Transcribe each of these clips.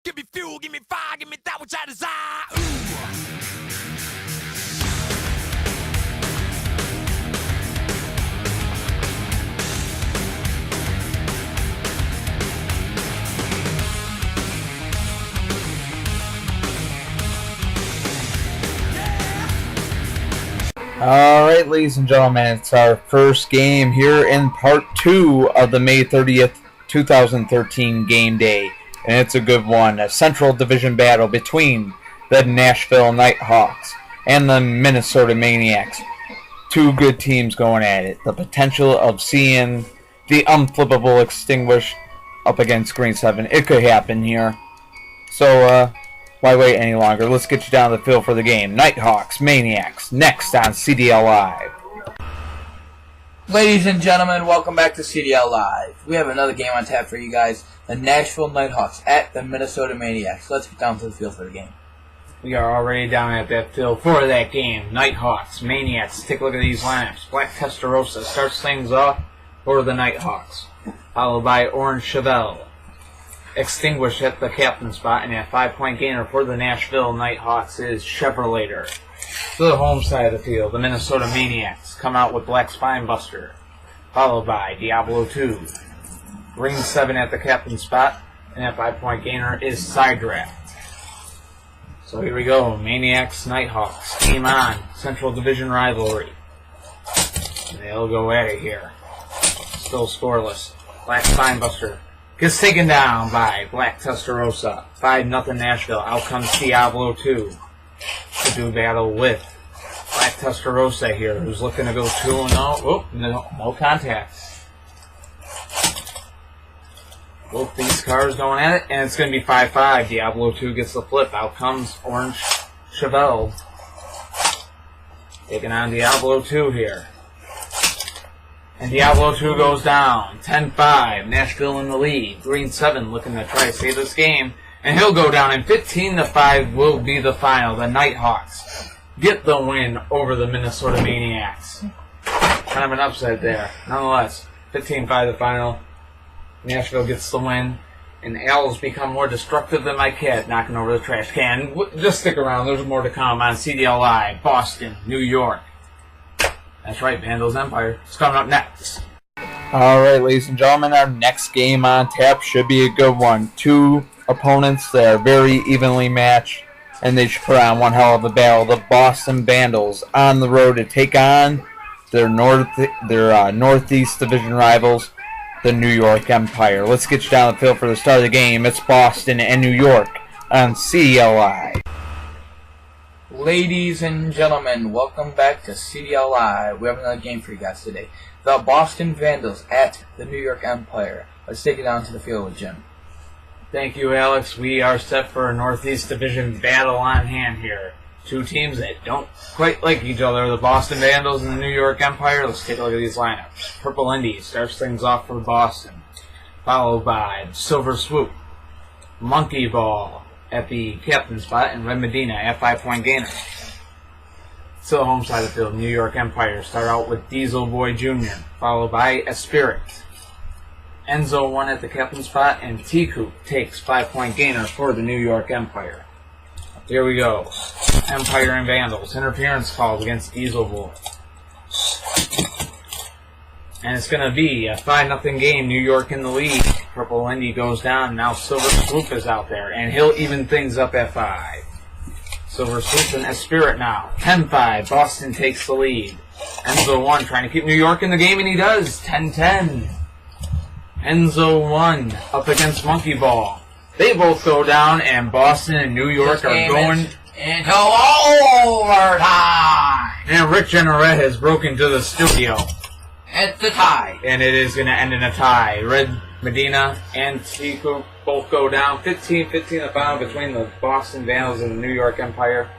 Give me fuel, give me fire, give me that which I desire. Ooh. Alright, ladies and gentlemen, it's our first game here in part 2 of the May 30th, 2013 game day. And it's a good one. A Central Division battle between the Nashville Nighthawks and the Minnesota Maniacs. Two good teams going at it. The potential of seeing the unflippable extinguished up against Green 7. It could happen here. So, why wait any longer? Let's get you down to the field for the game. Nighthawks, Maniacs, next on CDL Live. Ladies and gentlemen, welcome back to CDL Live. We have another game on tap for you guys. The Nashville Nighthawks at the Minnesota Maniacs. Let's get down to the field for the game. We are already down at that field for that game. Nighthawks, Maniacs. Take a look at these lineups. Black Testarossa starts things off for the Nighthawks, followed by Orange Chevelle. Extinguished at the captain spot, and at 5-point gainer for the Nashville Nighthawks is Chevrolator. To the home side of the field, the Minnesota Maniacs come out with Black Spinebuster, followed by Diablo 2. Green 7 at the captain spot, and at 5-point gainer is Side Draft. So here we go, Maniacs, Nighthawks, game on, Central Division rivalry. And they'll go at it here. Still scoreless. Black Spinebuster gets taken down by Black Testarossa. 5-0 Nashville. Out comes Diablo 2 to do battle with Black Testarossa here, who's looking to go 2-0. Oh, no contact. Both these cars going at it, and it's going to be 5-5. Diablo 2 gets the flip. Out comes Orange Chevelle. Taking on Diablo 2 here. And Diablo 2 goes down. 10-5. Nashville in the lead. Green 7 looking to try to save this game. And he'll go down. And 15-5 will be the final. The Nighthawks get the win over the Minnesota Maniacs. Kind of an upset there. Nonetheless, 15-5 the final. Nashville gets the win. And Al's become more destructive than my cat knocking over the trash can. Just stick around. There's more to come on CDL Live. Boston, New York. That's right, Vandals Empire. It's coming up next. Alright, ladies and gentlemen, our next game on tap should be a good one. Two opponents that are very evenly matched, and they should put on one hell of a battle. The Boston Vandals on the road to take on their Northeast Division rivals, the New York Empire. Let's get you down the field for the start of the game. It's Boston and New York on CLI. Ladies and gentlemen, welcome back to CDL Live. We have another game for you guys today. The Boston Vandals at the New York Empire. Let's take it down to the field with Jim. Thank you, Alex. We are set for a Northeast Division battle on hand here. Two teams that don't quite like each other, the Boston Vandals and the New York Empire. Let's take a look at these lineups. Purple Indy starts things off for Boston, followed by Silver Swoop, Monkey Ball at the captain spot, and Red Medina at 5-point gainer. To the home side of the field, New York Empire start out with Diesel Boy Jr., followed by Esprit. Enzo 1 at the captain spot, and T-Coop takes 5-point gainer for the New York Empire. Here we go. Empire and Vandals. Interference called against Diesel Boy. And it's going to be a 5-0 game. New York in the lead. Purple Indy goes down. Now Silver Swoop is out there. And he'll even things up at 5. Silver Swoop and Esprit now. 10-5. Boston takes the lead. Enzo 1 trying to keep New York in the game, and he does. 10-10. Enzo 1 up against Monkey Ball. They both go down, and Boston and New York are going into overtime. And Rick Generette has broken to the studio. It's a tie. And it is going to end in a tie. Red Medina and Tico both go down. 15-15 the final between the Boston Vandals and the New York Empire.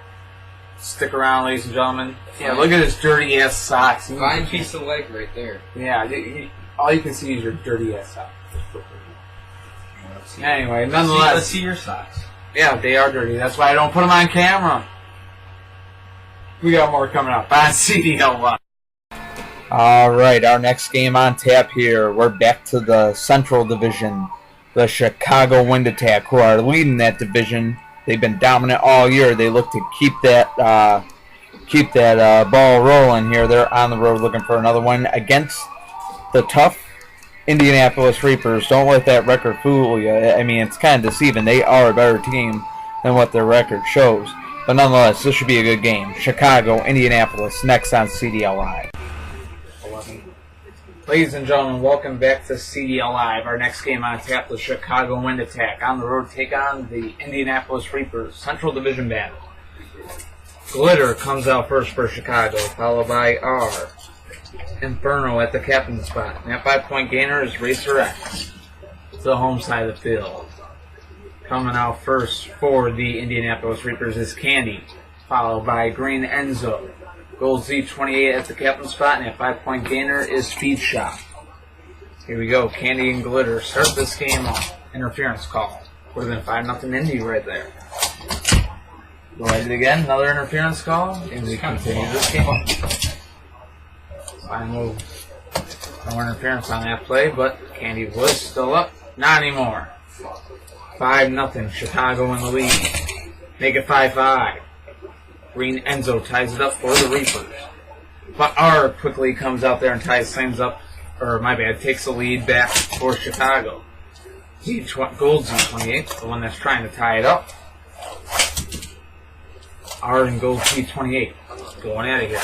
Stick around, ladies and gentlemen. Yeah, look at his dirty-ass socks. Fine piece of leg right there. Yeah, all you can see is your dirty-ass socks. Anyway, nonetheless. Let's see your socks. Yeah, they are dirty. That's why I don't put them on camera. We got more coming up on CDL Live. Alright, our next game on tap here. We're back to the Central Division the Chicago Wind Attack, who are leading that division. They've been dominant all year. They look to keep that ball rolling here. They're on the road looking for another one against the tough Indianapolis Reapers. Don't let that record fool you. I mean, it's kind of deceiving. They are a better team than what their record shows. But nonetheless, this should be a good game. Chicago, Indianapolis, next on CDL Live. Ladies and gentlemen, welcome back to CDL Live. Our next game on tap, the Chicago Wind Attack. On the road, take on the Indianapolis Reapers. Central Division battle. Glitter comes out first for Chicago, followed by R. Inferno at the captain's spot. And that 5-point gainer is Racer X to the home side of the field. Coming out first for the Indianapolis Reapers is Candy, followed by Green Enzo. Gold Z28 at the captain's spot, and that 5-point gainer is Speed Shot. Here we go, Candy and Glitter start this game off. Interference call. Would have been 5-0 Indy right there. Go ahead again, another interference call, and we continue this game. Final no interference on that play, but Candy was still up. Not anymore. 5-0, Chicago in the lead. Make it 5-5. Green Enzo ties it up for the Reapers. But R quickly comes out there and ties things up, takes the lead back for Chicago. Gold Z28, the one that's trying to tie it up. R and Gold Z28 going at it here.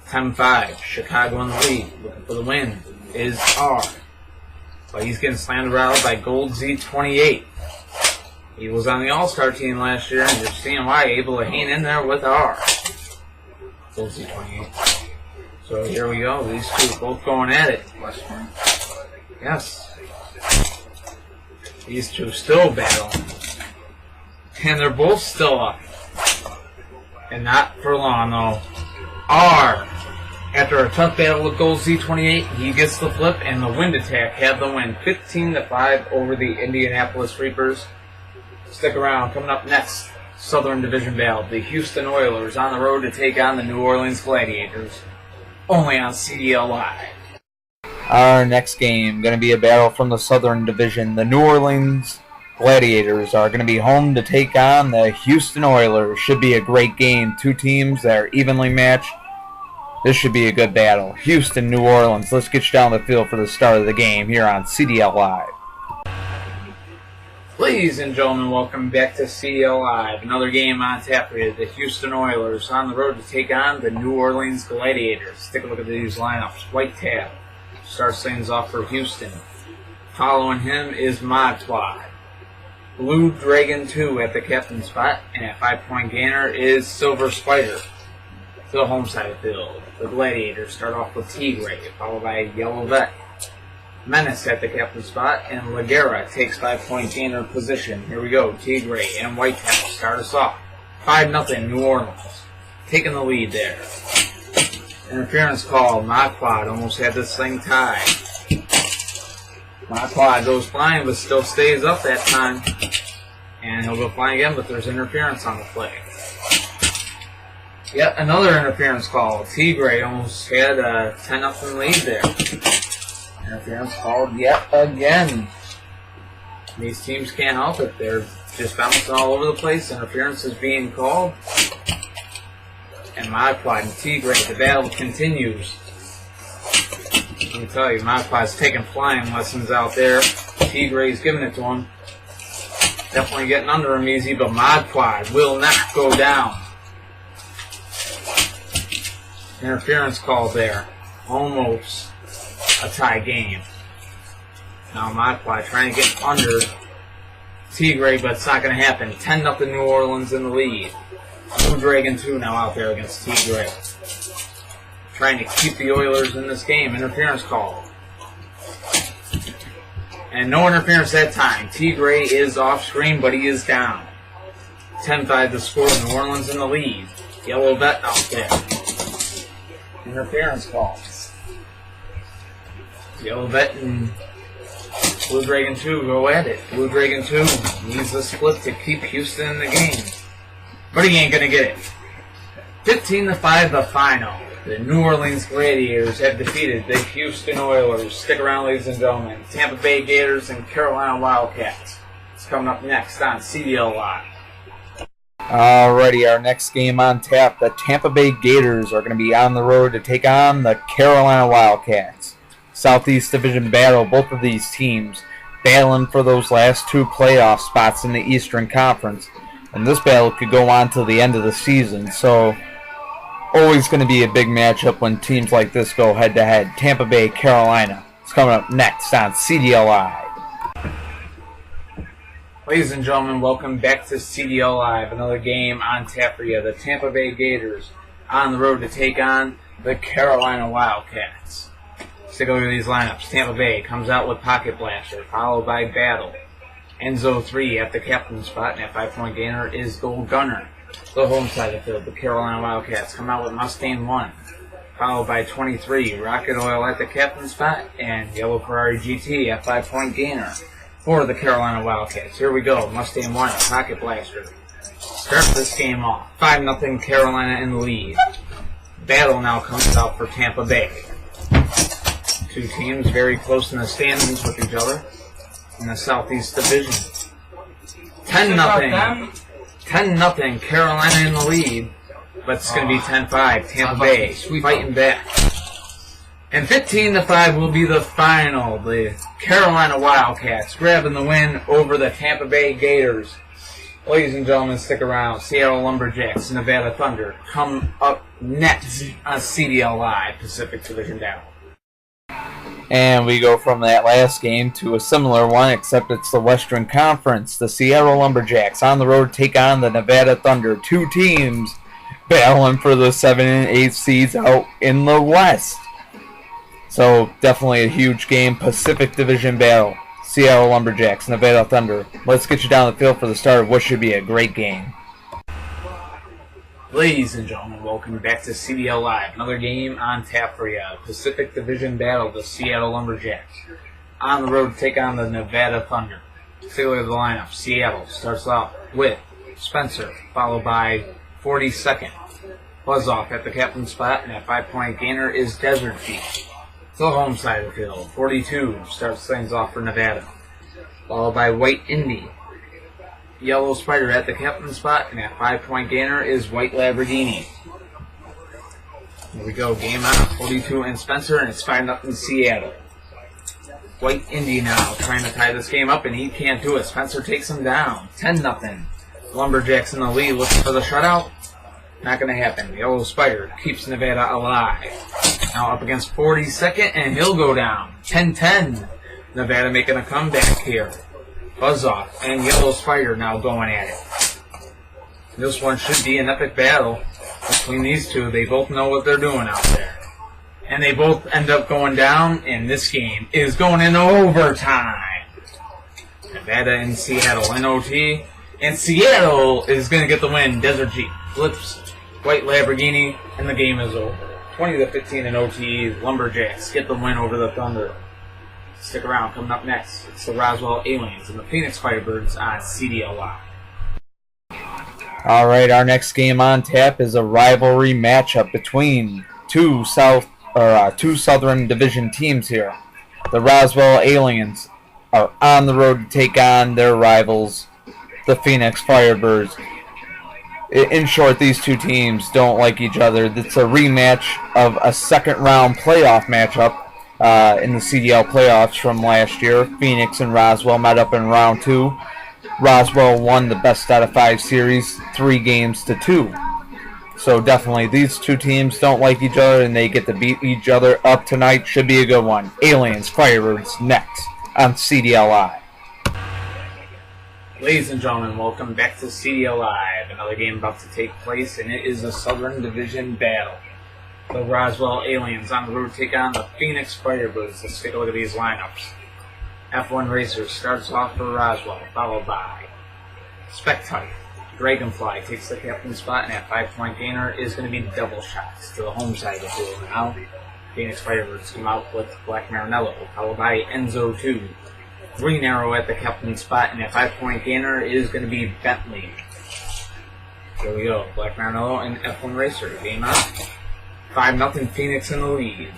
10-5, Chicago in the lead. Looking for the win is R. But he's getting slammed around by Gold Z28. He was on the All-Star team last year, and you're seeing why, able to hang in there with R. Gold Z28. So here we go. These two both going at it. Yes. These two still battling. And they're both still up. And not for long, though. R, after a tough battle with Gold Z28, he gets the flip, and the Wind Attack have the win 15-5 over the Indianapolis Reapers. Stick around. Coming up next, Southern Division battle. The Houston Oilers on the road to take on the New Orleans Gladiators. Only on CDL Live. Our next game going to be a battle from the Southern Division. The New Orleans Gladiators are going to be home to take on the Houston Oilers. Should be a great game. Two teams that are evenly matched. This should be a good battle. Houston, New Orleans. Let's get you down the field for the start of the game here on CDL Live. Ladies and gentlemen, welcome back to CDL Live. Another game on tap for you. The Houston Oilers on the road to take on the New Orleans Gladiators. Take a look at these lineups. White Tab starts things off for Houston. Following him is Mod Squad. Blue Dragon 2 at the captain's spot, and at 5-point gainer is Silver Spider to the home side of the field. The Gladiators start off with Tigre, followed by Yellow Vet. Menace at the captain's spot, and Lagera takes 5-point gainer position. Here we go, Tigre and Whitetail start us off. 5-0 New Orleans, taking the lead there. Interference call, Mod Quad almost had this thing tied. Mod Quad goes flying, but still stays up that time. And he'll go flying again, but there's interference on the play. Yet another interference call. Tigre almost had a 10-0 lead there. Interference called yet again. These teams can't help it. They're just bouncing all over the place. Interference is being called. And Mod Quad and Tigre, the battle continues. Let me tell you, Mod Quad's taking flying lessons out there. Tigre's giving it to him. Definitely getting under him easy, but Mod Quad will not go down. Interference call there. Almost a tie game. Now Mod Quad trying to get under Tigre, but it's not going to happen. 10-0 New Orleans in the lead. Blue Dragon 2 now out there against Tigre. Trying to keep the Oilers in this game. Interference call. And no interference that time. Tigre is off screen, but he is down. 10-5 the score. New Orleans in the lead. Yellow Vet out there. Interference call. Yellow Vet and Blue Dragon 2 go at it. Blue Dragon 2 needs a split to keep Houston in the game. But he ain't going to get it. 15-5 the final. The New Orleans Gladiators have defeated the Houston Oilers. Stick around, ladies and gentlemen. Tampa Bay Gators and Carolina Wildcats. It's coming up next on CDL Live. Alrighty, our next game on tap. The Tampa Bay Gators are going to be on the road to take on the Carolina Wildcats. Southeast Division battle, both of these teams battling for those last two playoff spots in the Eastern Conference. And this battle could go on till the end of the season, so always going to be a big matchup when teams like this go head-to-head. Tampa Bay, Carolina. It's coming up next on CDL Live. Ladies and gentlemen, welcome back to CDL Live. Another game on tap for you. The Tampa Bay Gators on the road to take on the Carolina Wildcats. Let's take a look at these lineups. Tampa Bay comes out with Pocket Blaster, followed by Battle. Enzo 3 at the captain spot, and at 5-point gainer is Gold Gunner. The home side of the field, the Carolina Wildcats come out with Mustang 1, followed by 23, Rocket Oil at the captain spot, and Yellow Ferrari GT at 5-point gainer for the Carolina Wildcats. Here we go, Mustang 1, Pocket Blaster. Start this game off, 5-0 Carolina in the lead. Battle now comes out for Tampa Bay. Two teams very close in the standings with each other in the Southeast Division. 10-0. 10-0, Carolina in the lead, but it's going to be 10-5, Tampa Bay fighting back. And 15-5 will be the final. The Carolina Wildcats grabbing the win over the Tampa Bay Gators. Ladies and gentlemen, stick around. Seattle Lumberjacks, Nevada Thunder come up next on CDL Live, Pacific Division Battle. And we go from that last game to a similar one, except it's the Western Conference. The Seattle Lumberjacks on the road take on the Nevada Thunder. Two teams battling for the 7 and 8 seeds out in the West. So definitely a huge game. Pacific Division battle. Seattle Lumberjacks, Nevada Thunder. Let's get you down the field for the start of what should be a great game. Ladies and gentlemen, welcome back to CDL Live. Another game on tap for you. Pacific Division battle, the Seattle Lumberjacks on the road to take on the Nevada Thunder. Take a look at the lineup. Seattle starts off with Spencer, followed by 42nd. Buzzoff at the captain spot, and at 5-point gainer is Desert Feet. To the home side of the field, 42 starts things off for Nevada, followed by White Indy. Yellow Spider at the captain spot, and at 5-point gainer is White Lamborghini. Here we go, game out, 42 and Spencer, and it's 5-0 Seattle. White Indy now trying to tie this game up, and he can't do it. Spencer takes him down, 10-0. Lumberjacks in the lead looking for the shutout. Not going to happen. Yellow Spider keeps Nevada alive. Now up against 42nd, and he'll go down, 10-10. Nevada making a comeback here. Buzzoff and Yellow Spider now going at it. This one should be an epic battle between these two. They both know what they're doing out there. And they both end up going down, and this game is going into overtime. Nevada and Seattle in OT. And Seattle is going to get the win. Desert Jeep flips White Lamborghini, and the game is over. 20-15 in OT. Lumberjacks get the win over the Thunder. Stick around. Coming up next, it's the Roswell Aliens and the Phoenix Firebirds on CDL Live. All right, our next game on tap is a rivalry matchup between two Southern Division teams here. The Roswell Aliens are on the road to take on their rivals, the Phoenix Firebirds. In short, these two teams don't like each other. It's a rematch of a second-round playoff matchup in the CDL playoffs from last year. Phoenix and Roswell met up in round 2. Roswell won the best out of 5 series, 3-2. So definitely these two teams don't like each other, and they get to beat each other up tonight. Should be a good one. Aliens, Firebirds, next on CDL Live. Ladies and gentlemen, welcome back to CDL Live. Another game about to take place, and it is a Southern Division battle. The Roswell Aliens on the road take on the Phoenix Firebirds. Let's take a look at these lineups. F1 Racer starts off for Roswell, followed by Spectite. Dragonfly takes the captain spot, and at 5-point gainer is going to be Double Shots to the home side of the field. Now, Phoenix Firebirds come out with Black Marinello, followed by Enzo 2. Green Arrow at the captain spot, and at 5-point gainer is going to be Bentley. Here we go, Black Marinello and F1 Racer. Game out. 5-0 Phoenix in the lead.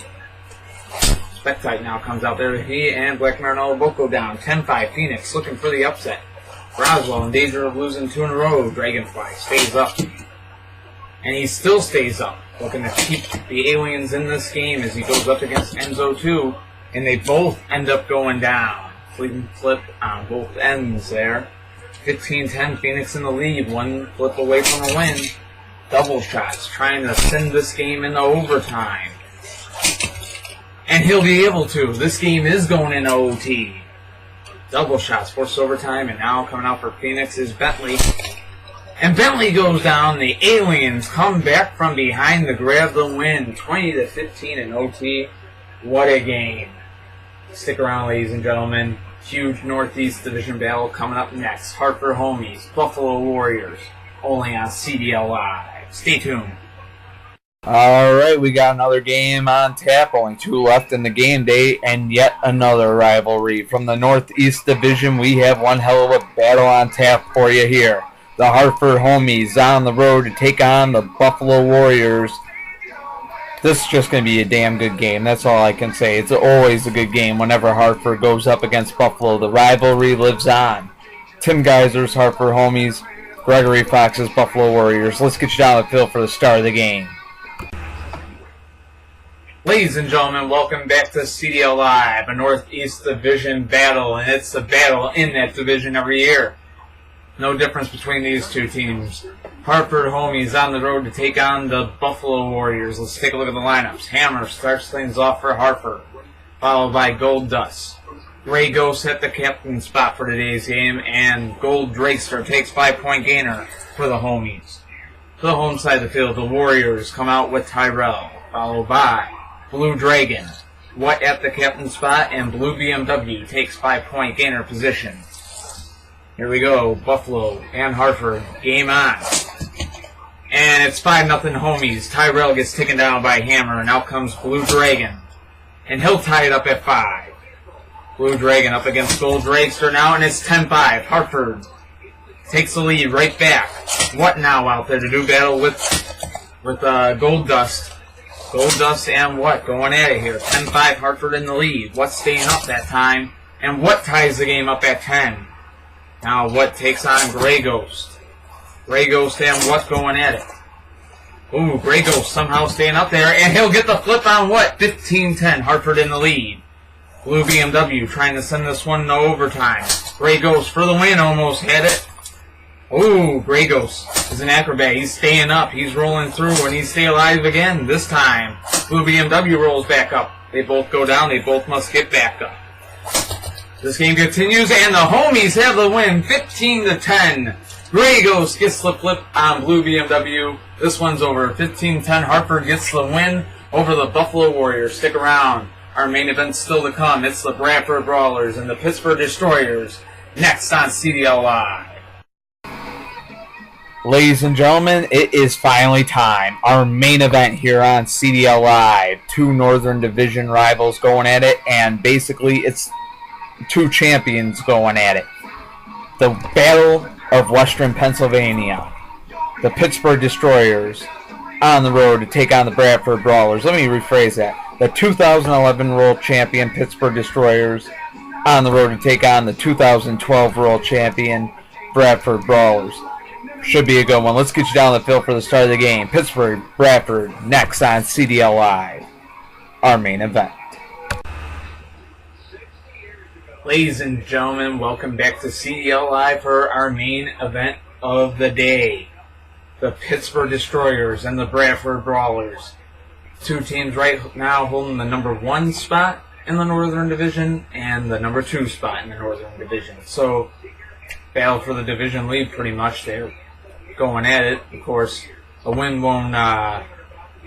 Spectite now comes out there. He and Black Marinello both go down. 10-5 Phoenix looking for the upset. Roswell in danger of losing 2 in a row. Dragonfly stays up. And he still stays up. Looking to keep the aliens in this game as he goes up against Enzo 2. And they both end up going down. Flip on both ends there. 15-10 Phoenix in the lead. 1 flip away from a win. Double shots trying to send this game into overtime. And he'll be able to. This game is going into OT. Double shots forced overtime, and now coming out for Phoenix is Bentley. And Bentley goes down. The aliens come back from behind to grab the win. 20-15 in OT. What a game. Stick around, ladies and gentlemen. Huge Northeast Division battle coming up next. Hartford Homies, Buffalo Warriors. Only on CDL Live. Stay tuned. Alright, we got another game on tap. Only 2 left in the game day, and yet another rivalry. From the Northeast Division, we have one hell of a battle on tap for you here. The Hartford Homies on the road to take on the Buffalo Warriors. This is just going to be a damn good game. That's all I can say. It's always a good game whenever Hartford goes up against Buffalo. The rivalry lives on. Tim Geiser's Hartford Homies, Gregory Fox's Buffalo Warriors. Let's get you down the field for the start of the game. Ladies and gentlemen, welcome back to CDL Live, a Northeast Division battle, and it's a battle in that division every year. No difference between these two teams. Hartford Homies on the road to take on the Buffalo Warriors. Let's take a look at the lineups. Hammer starts things off for Hartford, followed by Gold Dust. Ray Ghost at the captain spot for today's game, and Gold Drakester takes 5-point gainer for the Homies. To the home side of the field, the Warriors come out with Tyrell, followed by Blue Dragon, What at the captain spot, and Blue BMW takes 5-point gainer position. Here we go, Buffalo and Hartford, game on. And it's 5-0 Homies. Tyrell gets taken down by Hammer, and out comes Blue Dragon. And he'll tie it up at 5. Blue Dragon up against Gold Drakester now, and it's 10-5. Hartford takes the lead right back. What now out there to do battle with Gold Dust. Gold Dust and What going at it here. 10-5 Hartford in the lead. What staying up that time. And What ties the game up at 10. Now What takes on Gray Ghost. Gray Ghost and What going at it. Ooh, Gray Ghost somehow staying up there. And he'll get the flip on What. 15-10 Hartford in the lead. Blue BMW trying to send this one to overtime. Gray Ghost for the win. Almost had it. Ooh, Gray Ghost is an acrobat. He's staying up. He's rolling through, and he's stay alive again this time. Blue BMW rolls back up. They both go down. They both must get back up. This game continues, and the Homies have the win, 15-10. Gray Ghost gets the flip on Blue BMW. This one's over. 15-10. Hartford gets the win over the Buffalo Warriors. Stick around. Our main event's still to come. It's the Bradford Brawlers and the Pittsburgh Destroyers. Next on CDL Live. Ladies and gentlemen, it is finally time. Our main event here on CDL Live. 2 Northern Division rivals going at it, and basically it's 2 champions going at it. The Battle of Western Pennsylvania. The Pittsburgh Destroyers on the road to take on the Bradford Brawlers. Let me rephrase that. The 2011 World Champion Pittsburgh Destroyers on the road to take on the 2012 World Champion Bradford Brawlers. Should be a good one. Let's get you down the field for the start of the game. Pittsburgh, Bradford, next on CDL Live, our main event. Ladies and gentlemen, welcome back to CDL Live for our main event of the day. The Pittsburgh Destroyers and the Bradford Brawlers. 2 teams right now holding the number 1 spot in the Northern Division and the number 2 spot in the Northern Division. So, battle for the division lead pretty much there. Going at it, of course, a win won't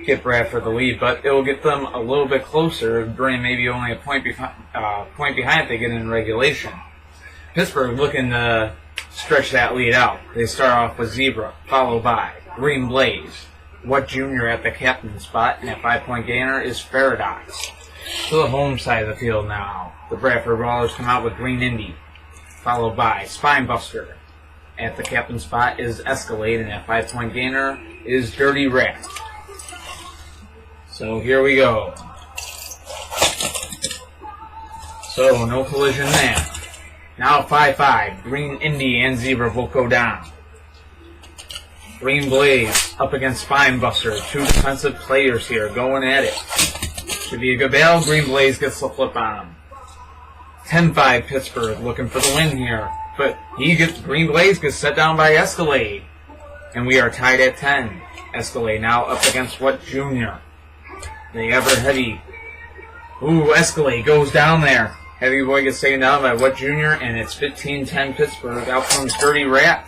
get Bradford the lead, but it will get them a little bit closer, bring maybe only a point behind if they get in regulation. Pittsburgh looking to stretch that lead out. They start off with Zebra, followed by Green Blaze, What Junior at the captain spot, and at 5-point gainer is Paradox. To the home side of the field now, the Bradford Brawlers come out with Green Indy, followed by Spinebuster. At the captain spot is Escalade, and at 5-point gainer is Dirty Rat. So here we go. So no collision there. Now 5-5. Green Indy and Zebra will go down. Green Blaze up against Spinebuster. Two defensive players here going at it. Should be a good battle. Green Blaze gets the flip on him. 10-5 Pittsburgh looking for the win here. But Green Blaze gets set down by Escalade. And we are tied at 10. Escalade now up against What Junior. The ever heavy. Ooh, Escalade goes down there. Heavy boy gets taken down by What Junior, and it's 15-10 Pittsburgh. Out comes Dirty Rat,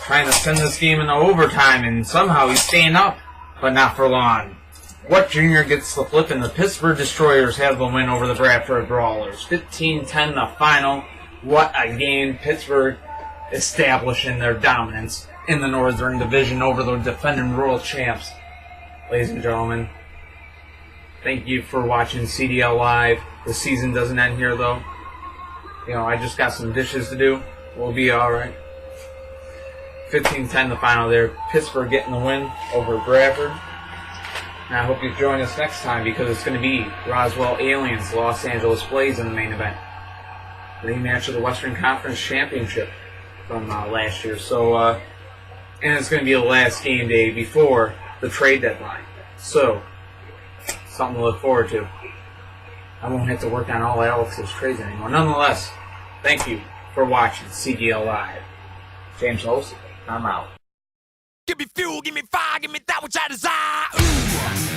trying to send this game into overtime, and somehow he's staying up, but not for long. What Junior gets the flip, and the Pittsburgh Destroyers have the win over the Bradford Brawlers. 15-10 the final. What a game. Pittsburgh establishing their dominance in the Northern Division over the defending world champs. Ladies and gentlemen, thank you for watching CDL Live. The season doesn't end here, though. You know, I just got some dishes to do. We'll be alright. 15-10 the final there. Pittsburgh getting the win over Bradford. And I hope you join us next time because it's going to be Roswell Aliens, Los Angeles Blaze in the main event. Rematch of the Western Conference Championship from last year. So, and it's going to be the last game day before the trade deadline. So, something to look forward to. I won't have to work on all Alex's trades anymore. Nonetheless, thank you for watching CDL Live. James Host, I'm out. Give me fuel, give me fire, give me that which I desire. Ooh.